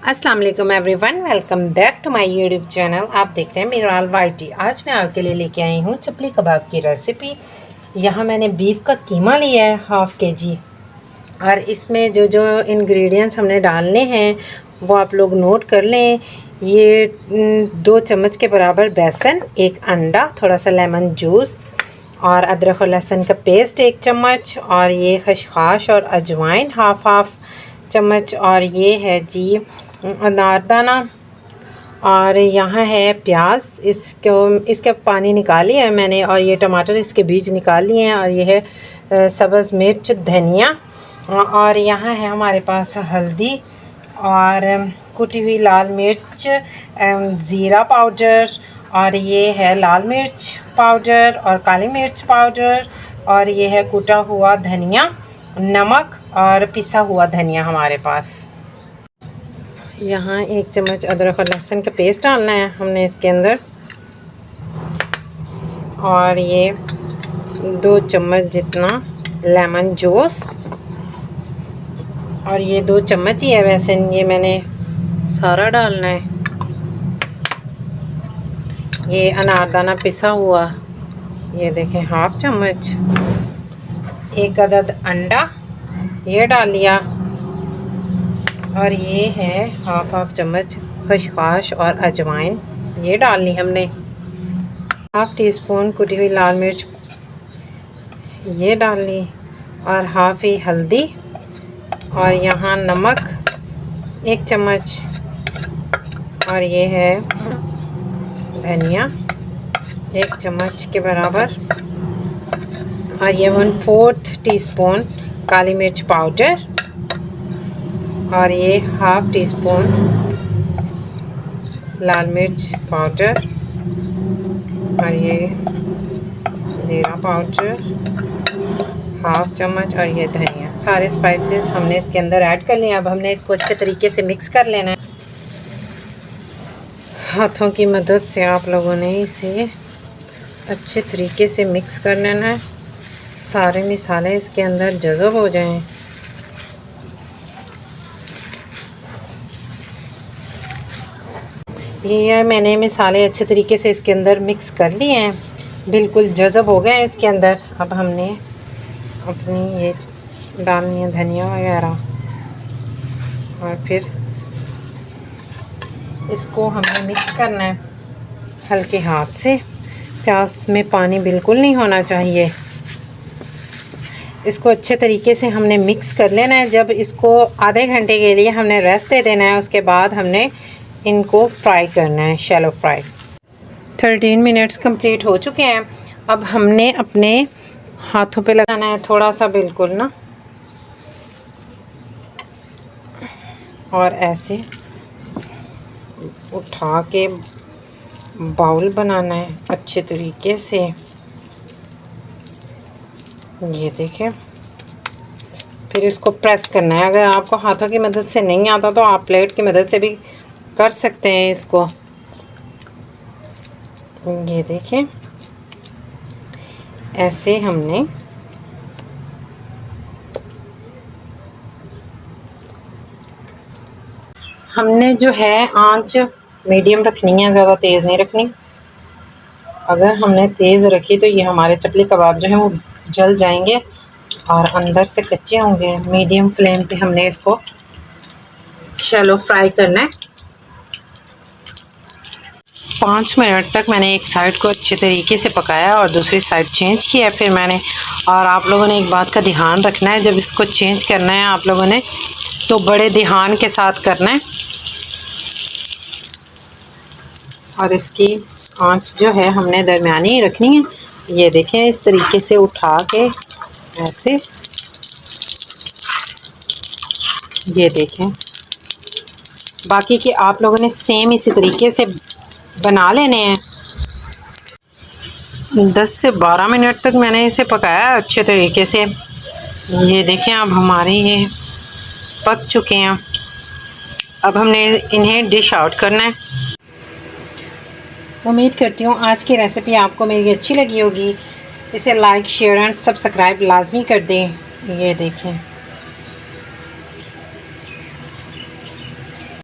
अस्सलाम वालेकुम everyone, welcome back to my YouTube channel. आप देख रहे हैं मीराल वाइटी। आज मैं आपके लिए लेके आई हूँ चपली कबाब की रेसिपी। यहाँ मैंने बीफ का कीमा लिया है हाफ़ kg, और इसमें जो जो इंग्रेडिएंट्स हमने डालने हैं वो आप लोग नोट कर लें। ये 2 चम्मच के बराबर बेसन, 1 अंडा, थोड़ा सा लेमन जूस और अदरक और लहसुन का पेस्ट 1 चम्मच, और ये खसखस और अजवाइन हाफ चम्मच, और ये है जी अनारदाना, और यहाँ है प्याज, इसका पानी निकाल लिया है मैंने, और ये टमाटर इसके बीज निकाल लिए हैं, और ये है सब्ज़ मिर्च, धनिया, और यहाँ है हमारे पास हल्दी और कुटी हुई लाल मिर्च, ज़ीरा पाउडर, और ये है लाल मिर्च पाउडर और काली मिर्च पाउडर, और ये है कुटा हुआ धनिया, नमक और पिसा हुआ धनिया हमारे पास। यहाँ 1 चम्मच अदरक और लहसुन का पेस्ट डालना है हमने इसके अंदर, और ये 2 चम्मच जितना लेमन जूस, और ये 2 चम्मच ही है वैसे, ये मैंने सारा डालना है। ये अनारदाना पिसा हुआ, ये देखें हाफ़ चम्मच, 1 अदद अंडा ये डाल लिया, और ये है हाफ चम्मच खसखस और अजवाइन ये डालनी हमने, हाफ़ टी स्पून कुटी हुई लाल मिर्च ये डालनी, और हाफ़ ही हल्दी, और यहाँ नमक 1 चम्मच, और ये है धनिया 1 चम्मच के बराबर, और ये 1/4 टीस्पून काली मिर्च पाउडर, और ये हाफ़ टी स्पून लाल मिर्च पाउडर, और ये ज़ीरा पाउडर हाफ़ चम्मच, और ये धनिया। सारे स्पाइसेस हमने इसके अंदर ऐड कर लिए। अब हमने इसको अच्छे तरीके से मिक्स कर लेना है। हाथों की मदद से आप लोगों ने इसे अच्छे तरीके से मिक्स कर लेना है, सारे मसाले इसके अंदर जज़ब हो जाएं। ये मैंने मसाले अच्छे तरीके से इसके अंदर मिक्स कर लिए हैं, बिल्कुल जज़ब हो गए हैं इसके अंदर। अब हमने अपनी ये डालनी है धनिया वगैरह, और फिर इसको हमने मिक्स करना है हल्के हाथ से। प्याज में पानी बिल्कुल नहीं होना चाहिए। इसको अच्छे तरीके से हमने मिक्स कर लेना है। जब इसको आधे घंटे के लिए हमने रेस्ट दे देना है, उसके बाद हमने इनको फ्राई करना है, शैलो फ्राई। 13 मिनट्स कंप्लीट हो चुके हैं। अब हमने अपने हाथों पे लगाना है थोड़ा सा, बिल्कुल ना, और ऐसे उठा के बाउल बनाना है अच्छे तरीके से। ये देखें, फिर इसको प्रेस करना है। अगर आपको हाथों की मदद से नहीं आता तो आप प्लेट की मदद से भी कर सकते हैं इसको। ये देखें, ऐसे हमने जो है आंच मीडियम रखनी है, ज़्यादा तेज़ नहीं रखनी। अगर हमने तेज़ रखी तो ये हमारे चपली कबाब जो हैं वो जल जाएंगे और अंदर से कच्चे होंगे। मीडियम फ्लेम पे हमने इसको शैलो फ्राई करना है। 5 मिनट तक मैंने एक साइड को अच्छे तरीके से पकाया और दूसरी साइड चेंज किया फिर मैंने। और आप लोगों ने एक बात का ध्यान रखना है, जब इसको चेंज करना है आप लोगों ने तो बड़े ध्यान के साथ करना है, और इसकी आंच जो है हमने दरमियानी ही रखनी है। ये देखें, इस तरीके से उठा के ऐसे, ये देखें। बाकी के आप लोगों ने सेम इसी तरीके से बना लेने हैं। 10 से 12 मिनट तक मैंने इसे पकाया अच्छे तरीके से। ये देखें, अब हमारे ये पक चुके हैं। अब हमने इन्हें डिश आउट करना है। उम्मीद करती हूँ आज की रेसिपी आपको मेरी अच्छी लगी होगी। इसे लाइक, शेयर एंड सब्सक्राइब लाजमी कर दें। ये देखें।